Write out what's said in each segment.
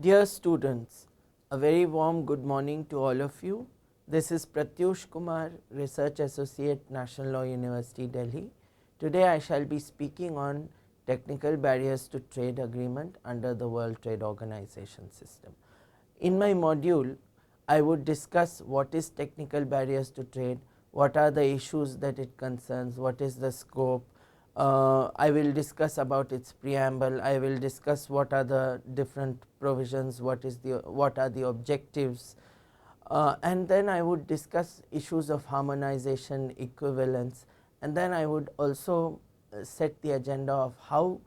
Dear students, a very warm good morning to all of you. This is Pratyush Kumar, Research Associate, National Law University, Delhi. Today I shall be speaking on technical barriers to trade agreement under the World Trade Organization system. In my module, I would discuss what is technical barriers to trade, what are the issues that it concerns, what is the scope. I will discuss about its preamble, I will discuss what are the different provisions, what are the objectives, and then I would discuss issues of harmonization, equivalence, and then I would also set the agenda of how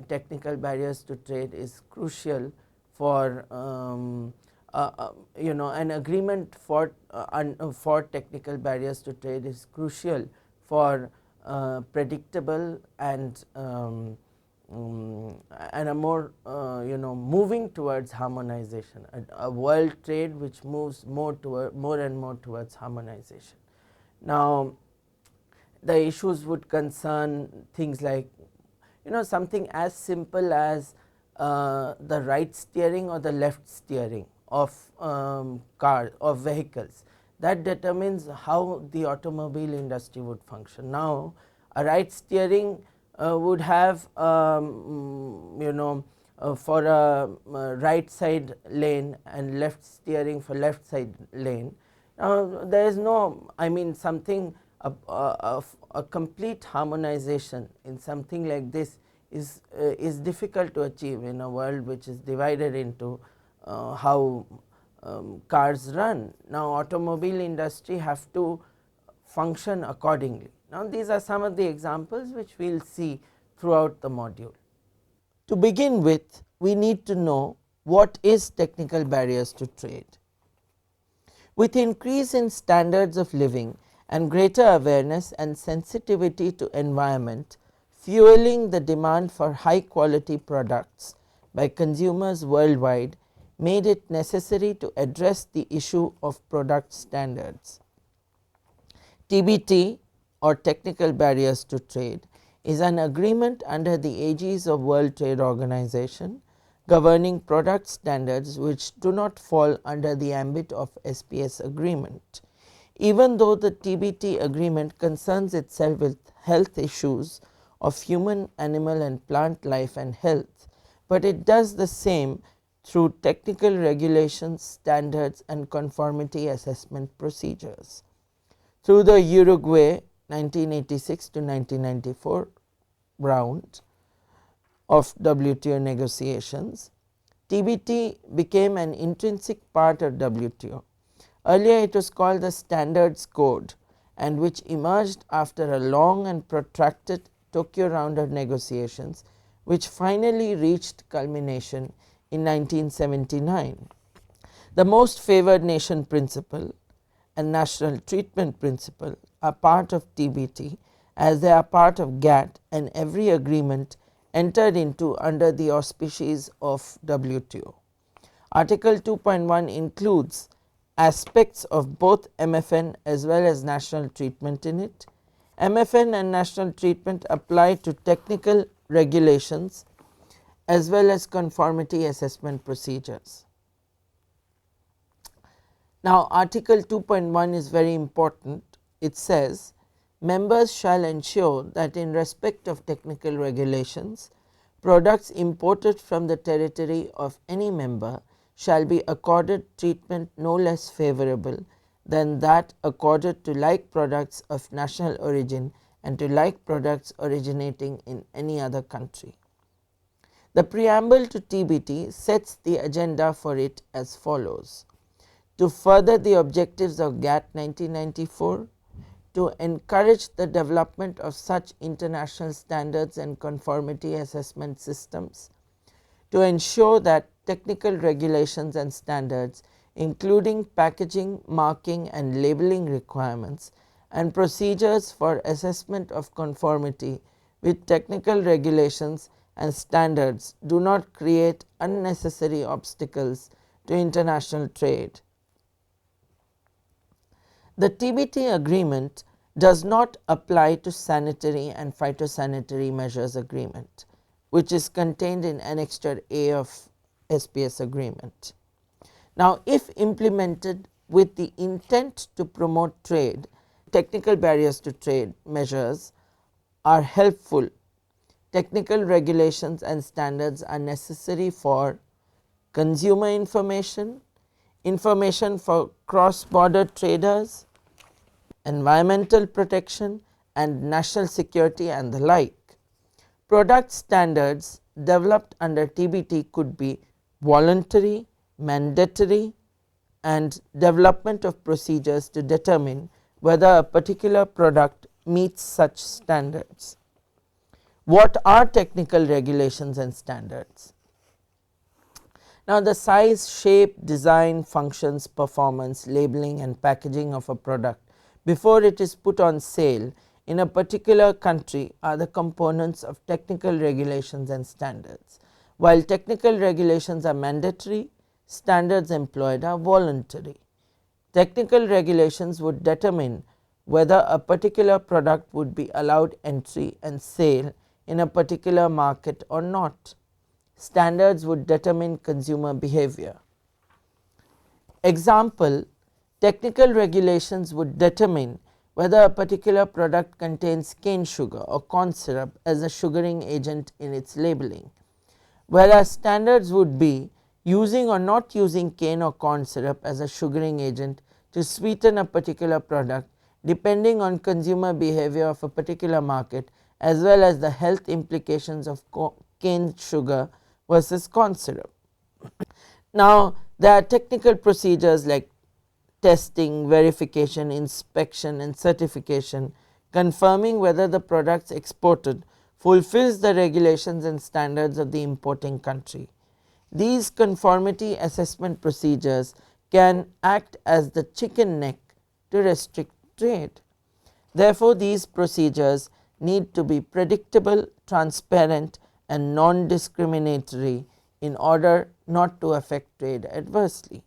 technical barriers to trade is crucial for an agreement for technical barriers to trade is crucial for predictable and a more moving towards harmonization, a world trade which moves more and more towards harmonization. Now, the issues would concern things like something as simple as the right steering or the left steering of vehicles. That determines how the automobile industry would function. Now, a right steering would have for a right side lane and left steering for left side lane. Now, there is no, something a complete harmonization in something like this is difficult to achieve in a world which is divided into how cars run. Now, automobile industry have to function accordingly. Now, these are some of the examples which we will see throughout the module. To begin with, we need to know what is technical barriers to trade. With increase in standards of living and greater awareness and sensitivity to environment fueling the demand for high quality products by consumers worldwide made it necessary to address the issue of product standards. TBT, or Technical Barriers to Trade, is an agreement under the aegis of World Trade Organization governing product standards which do not fall under the ambit of SPS agreement. Even though the TBT agreement concerns itself with health issues of human, animal and plant life and health, but it does the same through technical regulations, standards and conformity assessment procedures. Through the Uruguay 1986 to 1994 round of WTO negotiations, TBT became an intrinsic part of WTO. Earlier it was called the Standards Code, and which emerged after a long and protracted Tokyo round of negotiations, which finally reached culmination in 1979. The most favored nation principle and national treatment principle are part of TBT, as they are part of GATT and every agreement entered into under the auspices of WTO. Article 2.1 includes aspects of both MFN as well as national treatment in it. MFN and national treatment apply to technical regulations as well as conformity assessment procedures. Now, Article 2.1 is very important. It says, members shall ensure that in respect of technical regulations, products imported from the territory of any member shall be accorded treatment no less favorable than that accorded to like products of national origin and to like products originating in any other country. The preamble to TBT sets the agenda for it as follows: to further the objectives of GATT 1994, to encourage the development of such international standards and conformity assessment systems, to ensure that technical regulations and standards including packaging, marking and labeling requirements and procedures for assessment of conformity with technical regulations and standards do not create unnecessary obstacles to international trade. The TBT agreement does not apply to sanitary and phytosanitary measures agreement, which is contained in Annexure A of SPS agreement. Now, if implemented with the intent to promote trade, technical barriers to trade measures are helpful. Technical regulations and standards are necessary for consumer information, information for cross border traders, environmental protection and national security and the like. Product standards developed under TBT could be voluntary, mandatory and development of procedures to determine whether a particular product meets such standards. What are technical regulations and standards? Now, the size, shape, design, functions, performance, labeling and packaging of a product before it is put on sale in a particular country are the components of technical regulations and standards. While technical regulations are mandatory, standards employed are voluntary. Technical regulations would determine whether a particular product would be allowed entry and sale in a particular market or not. Standards would determine consumer behavior. Example, technical regulations would determine whether a particular product contains cane sugar or corn syrup as a sugaring agent in its labeling, whereas standards would be using or not using cane or corn syrup as a sugaring agent to sweeten a particular product depending on consumer behavior of a particular market as well as the health implications of cane sugar versus corn syrup. Now, there are technical procedures like testing, verification, inspection and certification confirming whether the products exported fulfills the regulations and standards of the importing country. These conformity assessment procedures can act as the chicken neck to restrict trade. Therefore, these procedures need to be predictable, transparent and non-discriminatory in order not to affect trade adversely.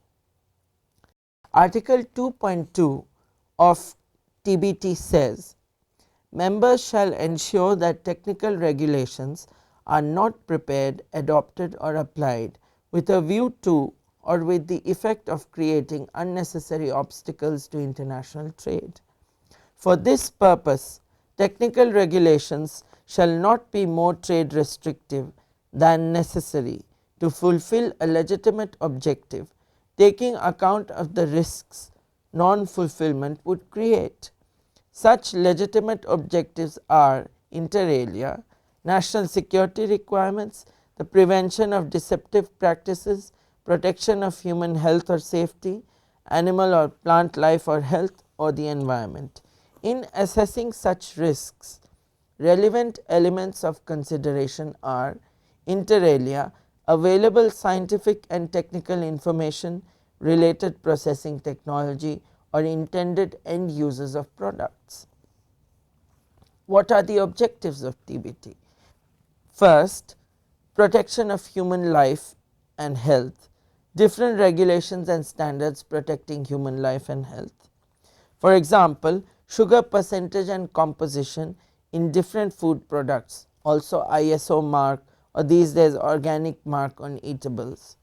Article 2.2 of TBT says, members shall ensure that technical regulations are not prepared, adopted or applied with a view to or with the effect of creating unnecessary obstacles to international trade. For this purpose, technical regulations shall not be more trade restrictive than necessary to fulfill a legitimate objective, taking account of the risks non-fulfillment would create. Such legitimate objectives are inter alia, national security requirements, the prevention of deceptive practices, protection of human health or safety, animal or plant life or health or the environment. In assessing such risks, relevant elements of consideration are inter alia, available scientific and technical information, related processing technology or intended end users of products. What are the objectives of TBT? First, protection of human life and health, different regulations and standards protecting human life and health. For example, sugar percentage and composition in different food products, also ISO mark or these days organic mark on eatables.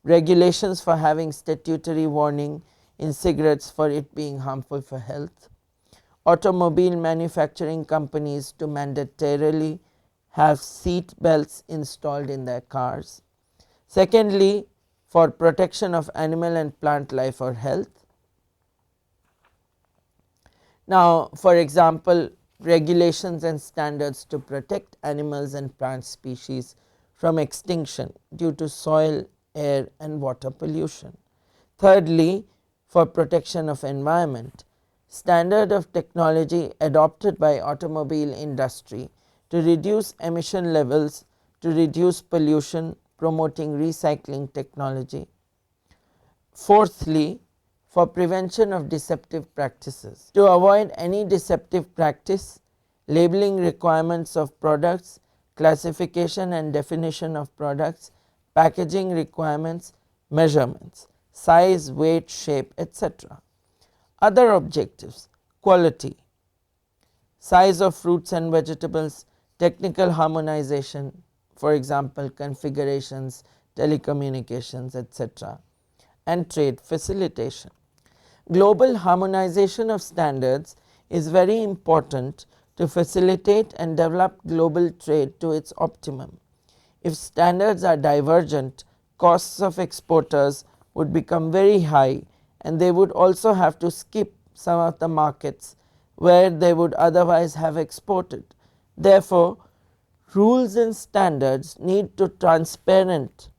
Regulations for having statutory warning in cigarettes for it being harmful for health. Automobile manufacturing companies to mandatorily have seat belts installed in their cars. Secondly, for protection of animal and plant life or health. Now, for example, regulations and standards to protect animals and plant species from extinction due to soil, air and water pollution. Thirdly, for protection of environment, standard of technology adopted by automobile industry to reduce emission levels, to reduce pollution, promoting recycling technology. Fourthly, for prevention of deceptive practices, to avoid any deceptive practice, labeling requirements of products, classification and definition of products, packaging requirements, measurements, size, weight, shape, etc. Other objectives: quality, size of fruits and vegetables, technical harmonization, for example configurations, telecommunications, etc., and trade facilitation. Global harmonization of standards is very important to facilitate and develop global trade to its optimum. If standards are divergent, costs of exporters would become very high, and they would also have to skip some of the markets where they would otherwise have exported. Therefore, rules and standards need to transparent.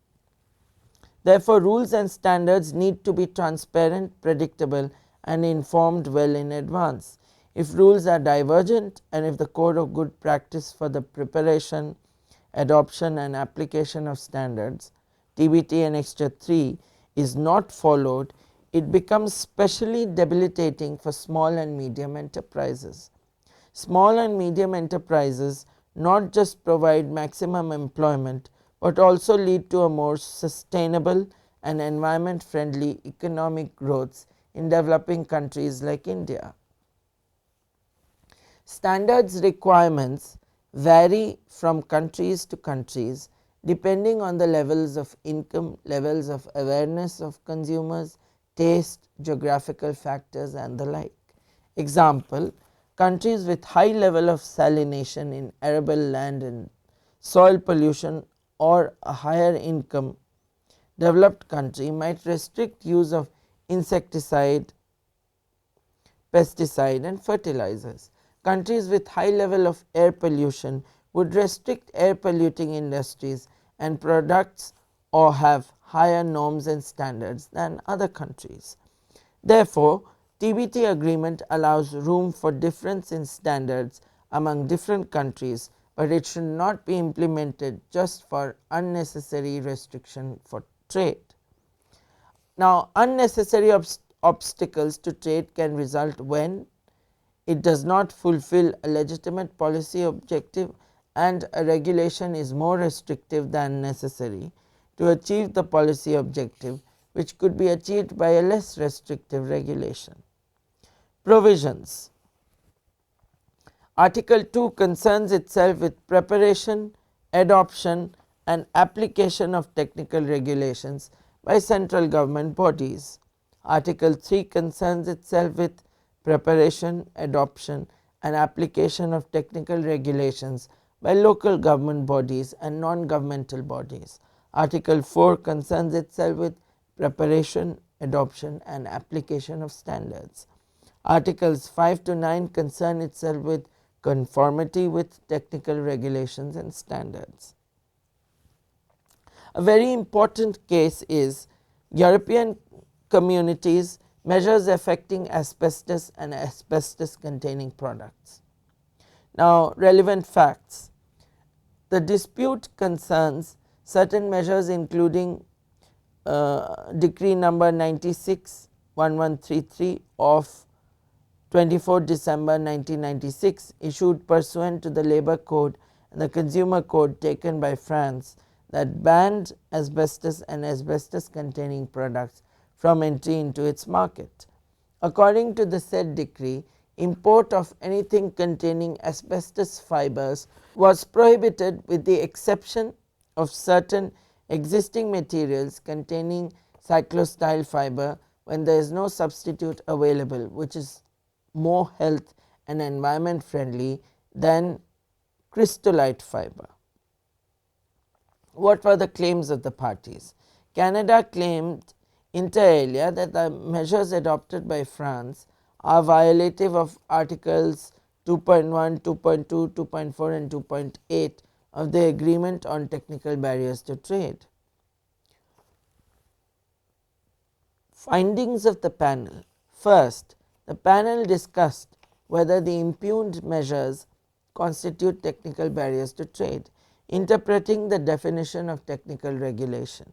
Therefore, rules and standards need to be transparent, predictable, and informed well in advance. If rules are divergent and if the code of good practice for the preparation, adoption and application of standards TBT Annexure 3 is not followed, it becomes specially debilitating for small and medium enterprises. Small and medium enterprises not just provide maximum employment, but also lead to a more sustainable and environment friendly economic growth in developing countries like India. Standards requirements vary from countries to countries depending on the levels of income, levels of awareness of consumers, taste, geographical factors and the like. Example, countries with high level of salination in arable land and soil pollution or a higher income developed country might restrict use of insecticide, pesticide and fertilizers. Countries with high level of air pollution would restrict air polluting industries and products or have higher norms and standards than other countries. Therefore, TBT agreement allows room for difference in standards among different countries, but it should not be implemented just for unnecessary restriction for trade. Now, unnecessary obstacles to trade can result when it does not fulfill a legitimate policy objective and a regulation is more restrictive than necessary to achieve the policy objective, which could be achieved by a less restrictive regulation. Provisions. Article 2 concerns itself with preparation, adoption and application of technical regulations by central government bodies. Article 3 concerns itself with preparation, adoption and application of technical regulations by local government bodies and non-governmental bodies. Article 4 concerns itself with preparation, adoption and application of standards. Articles 5 to 9 concern itself with conformity with technical regulations and standards. A very important case is European Communities measures affecting asbestos and asbestos containing products. Now, relevant facts. The dispute concerns certain measures including decree number 96/1133 of 24 December 1996 issued pursuant to the Labour Code and the Consumer Code taken by France that banned asbestos and asbestos containing products from entry into its market. According to the said decree, import of anything containing asbestos fibers was prohibited with the exception of certain existing materials containing cyclostyle fiber when there is no substitute available which is more health and environment friendly than crystolite fiber. What were the claims of the parties? Canada claimed inter alia that the measures adopted by France are violative of articles 2.1, 2.2, 2.4 and 2.8 of the Agreement on Technical Barriers to Trade. Findings of the panel. First, the panel discussed whether the impugned measures constitute technical barriers to trade, interpreting the definition of technical regulation,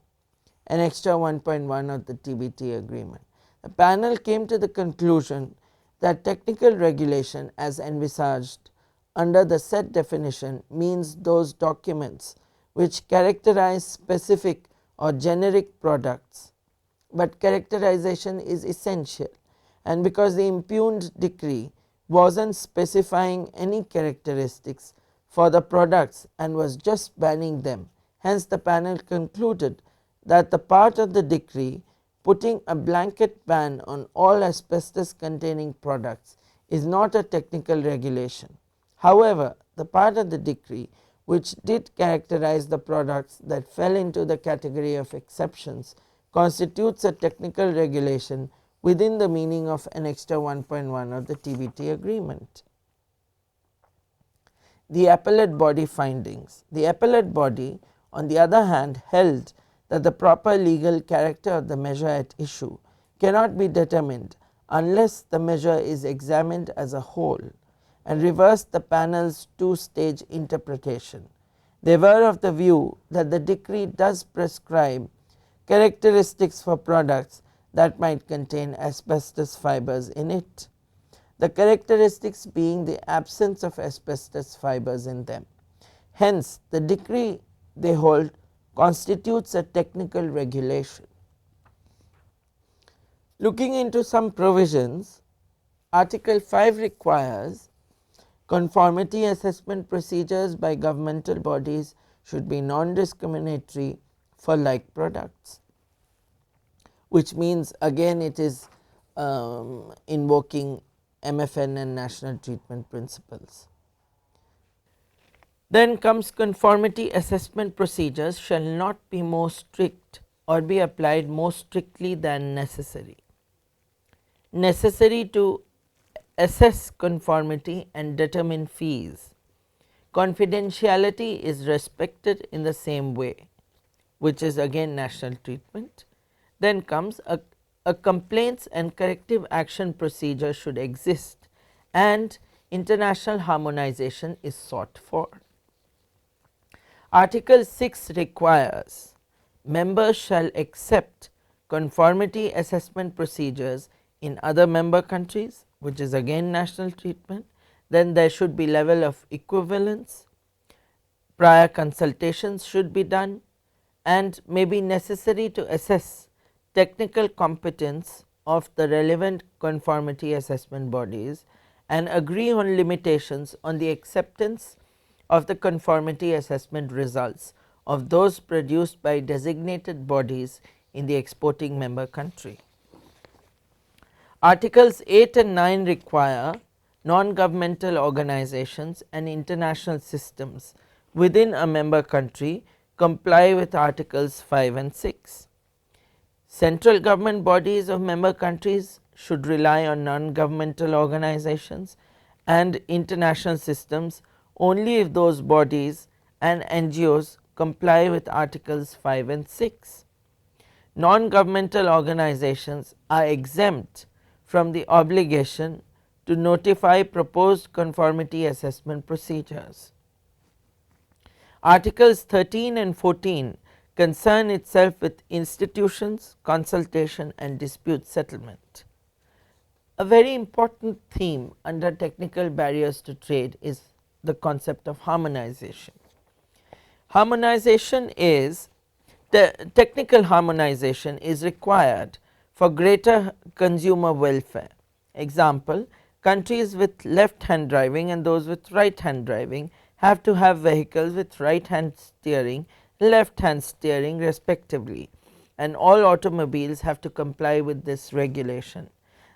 Annexure 1.1 of the TBT agreement. The panel came to the conclusion that technical regulation as envisaged under the said definition means those documents which characterize specific or generic products, but characterization is essential, and because the impugned decree was not specifying any characteristics for the products and was just banning them, hence the panel concluded that the part of the decree putting a blanket ban on all asbestos containing products is not a technical regulation. However, the part of the decree which did characterize the products that fell into the category of exceptions constitutes a technical regulation within the meaning of Annexure 1.1 of the TBT agreement. The appellate body findings. The appellate body, on the other hand, held that the proper legal character of the measure at issue cannot be determined unless the measure is examined as a whole, and reversed the panel's two-stage interpretation. They were of the view that the decree does prescribe characteristics for products that might contain asbestos fibers in it, the characteristics being the absence of asbestos fibers in them. Hence, the decree, they hold, constitutes a technical regulation. Looking into some provisions, Article 5 requires conformity assessment procedures by governmental bodies should be non-discriminatory for like products, which means again it is invoking MFN and national treatment principles. Then comes conformity assessment procedures shall not be more strict or be applied more strictly than necessary. Necessary to assess conformity and determine fees. Confidentiality is respected in the same way, which is again national treatment. Then comes a complaints and corrective action procedure should exist and international harmonization is sought for. Article 6 requires members shall accept conformity assessment procedures in other member countries, which is again national treatment. Then there should be level of equivalence, prior consultations should be done, and may be necessary to assess technical competence of the relevant conformity assessment bodies and agree on limitations on the acceptance of the conformity assessment results of those produced by designated bodies in the exporting member country. Articles 8 and 9 require non-governmental organizations and international systems within a member country comply with articles 5 and 6. Central government bodies of member countries should rely on non-governmental organizations and international systems only if those bodies and NGOs comply with articles 5 and 6. Non-governmental organizations are exempt from the obligation to notify proposed conformity assessment procedures. Articles 13 and 14 concern itself with institutions, consultation and dispute settlement. A very important theme under technical barriers to trade is the concept of harmonization. Harmonization is technical harmonization is required for greater consumer welfare. Example, countries with left hand driving and those with right hand driving have to have vehicles with right hand steering, left hand steering respectively, and all automobiles have to comply with this regulation.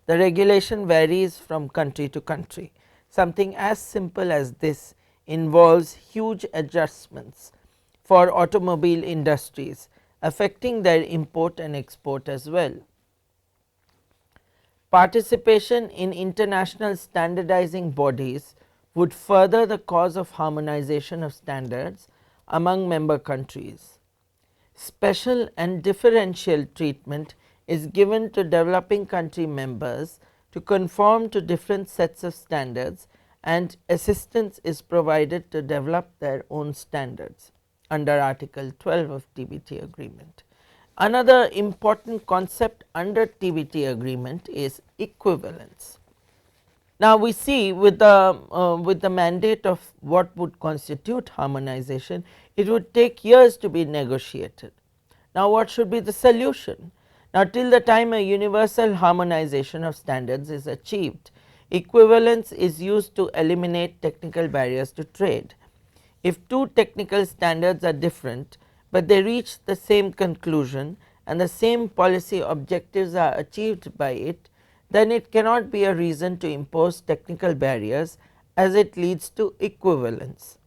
The regulation varies from country to country. Something as simple as this involves huge adjustments for automobile industries, affecting their import and export as well. Participation in international standardizing bodies would further the cause of harmonization of standards among member countries. Special and differential treatment is given to developing country members to conform to different sets of standards, and assistance is provided to develop their own standards under Article 12 of TBT agreement. Another important concept under TBT agreement is equivalence. Now, we see with the mandate of what would constitute harmonization, it would take years to be negotiated. Now, what should be the solution? Now, till the time a universal harmonization of standards is achieved, equivalence is used to eliminate technical barriers to trade. If two technical standards are different, but they reach the same conclusion and the same policy objectives are achieved by it, then it cannot be a reason to impose technical barriers, as it leads to equivalence.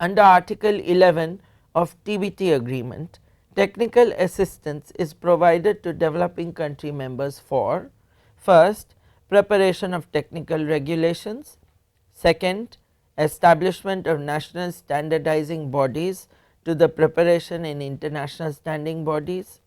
Under Article 11 of TBT agreement, technical assistance is provided to developing country members for: first, preparation of technical regulations; second, establishment of national standardizing bodies to the preparation in international standing bodies;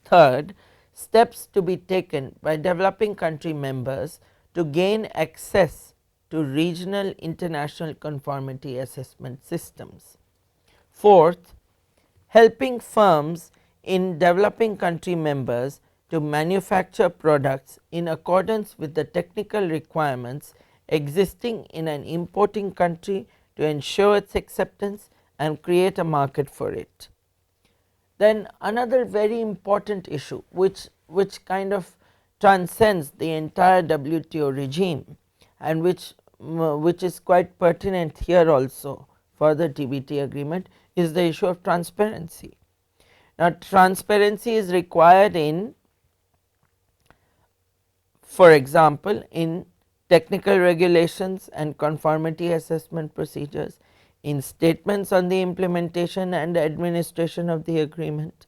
third, steps to be taken by developing country members to gain access to regional international conformity assessment systems; fourth, helping firms in developing country members to manufacture products in accordance with the technical requirements existing in an importing country to ensure its acceptance and create a market for it. Then another very important issue which kind of transcends the entire WTO regime and which is quite pertinent here also for the TBT agreement is the issue of transparency. Now, transparency is required in, for example, in technical regulations and conformity assessment procedures, in statements on the implementation and administration of the agreement,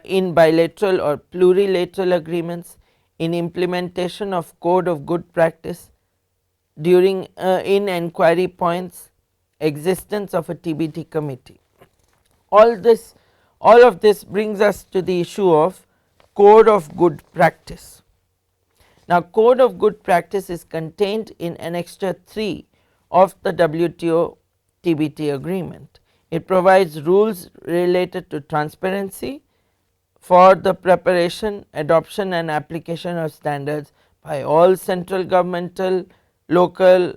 in bilateral or plurilateral agreements, in implementation of code of good practice, during in enquiry points, existence of a TBT committee. All of this brings us to the issue of code of good practice. Now, code of good practice is contained in Annexure 3 of the WTO TBT agreement. It provides rules related to transparency for the preparation, adoption and application of standards by all central governmental, local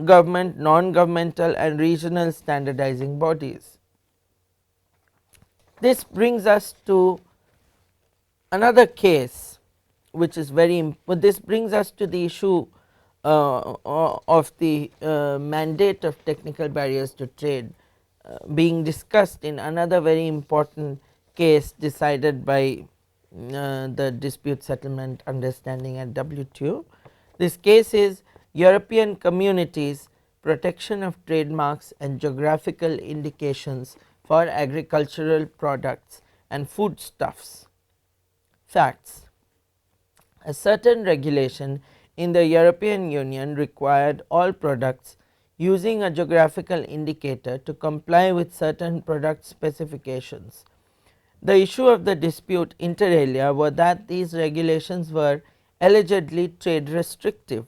government, non-governmental and regional standardizing bodies. This brings us to another case which is this brings us to the issue of the mandate of technical barriers to trade being discussed in another very important case decided by the dispute settlement understanding at WTO. This case is European Communities Protection of Trademarks and Geographical Indications for Agricultural Products and Foodstuffs. Facts: a certain regulation in the European Union required all products using a geographical indicator to comply with certain product specifications. The issue of the dispute inter alia were that these regulations were allegedly trade restrictive.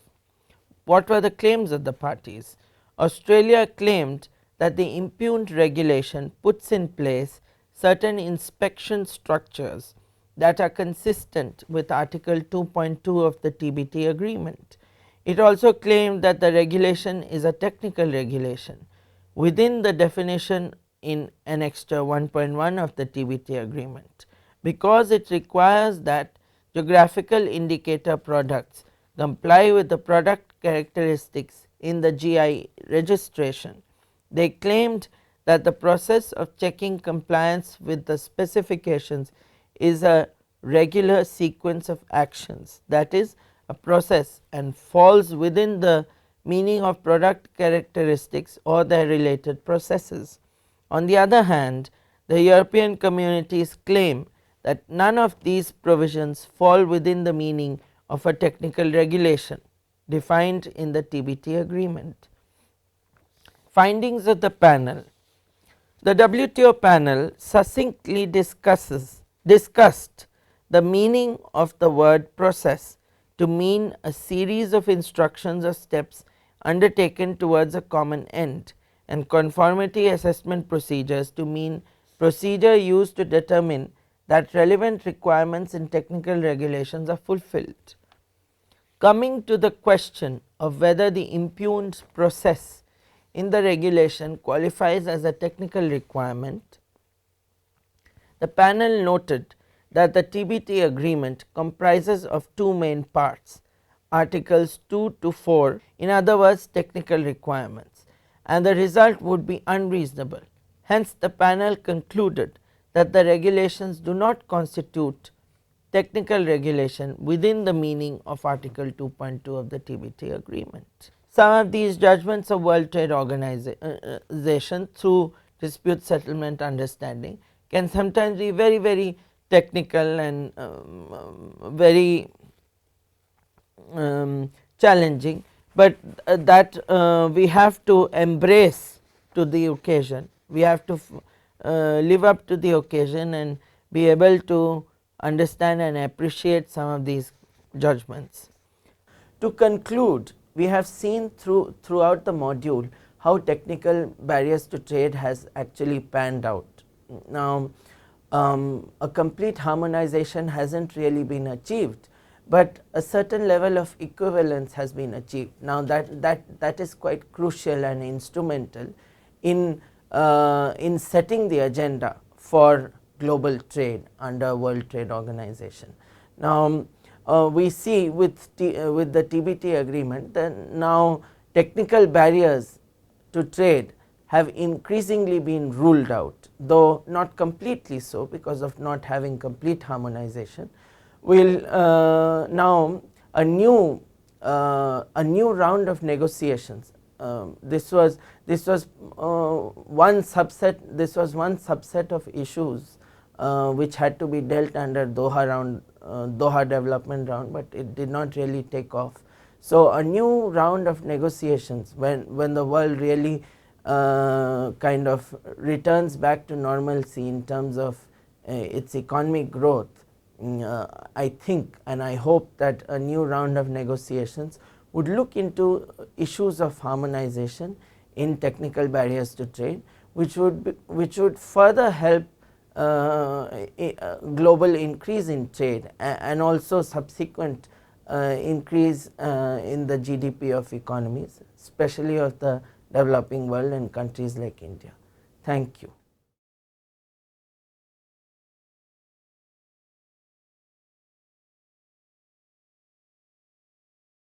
What were the claims of the parties? Australia claimed that the impugned regulation puts in place certain inspection structures that are consistent with Article 2.2 of the TBT agreement. It also claimed that the regulation is a technical regulation within the definition in Annexure 1.1 of the TBT agreement, because it requires that geographical indicator products comply with the product characteristics in the GI registration. They claimed that the process of checking compliance with the specifications is a regular sequence of actions, that is a process, and falls within the meaning of product characteristics or their related processes. On the other hand, the European Communities claim that none of these provisions fall within the meaning of a technical regulation defined in the TBT agreement. Findings of the panel: the WTO panel succinctly discussed the meaning of the word process to mean a series of instructions or steps undertaken towards a common end, and conformity assessment procedures to mean procedure used to determine that relevant requirements in technical regulations are fulfilled. Coming to the question of whether the impugned process in the regulation qualifies as a technical requirement, the panel noted that the TBT agreement comprises of two main parts, articles 2 to 4, in other words technical requirements, and the result would be unreasonable Hence, the panel concluded that the regulations do not constitute technical regulation within the meaning of Article 2.2 of the TBT agreement. Some of these judgments of World Trade Organization through dispute settlement understanding can sometimes be very technical and very challenging, but that we have to embrace to the occasion. We have to live up to the occasion and be able to understand and appreciate some of these judgments. To conclude, we have seen throughout the module how technical barriers to trade has actually panned out. Now, a complete harmonization has not really been achieved, but a certain level of equivalence has been achieved. Now, that is quite crucial and instrumental in setting the agenda for global trade under World Trade Organization. Now, we see with the TBT agreement that now technical barriers to trade have increasingly been ruled out, though not completely so because of not having complete harmonization. Will now a new round of negotiations. This was one subset of issues which had to be dealt under Doha development round, but it did not really take off. So, a new round of negotiations when the world really kind of returns back to normalcy in terms of its economic growth. I think and I hope that a new round of negotiations would look into issues of harmonization in technical barriers to trade, which would further help global increase in trade and also subsequent increase in the GDP of economies, especially of the developing world and countries like India. Thank you.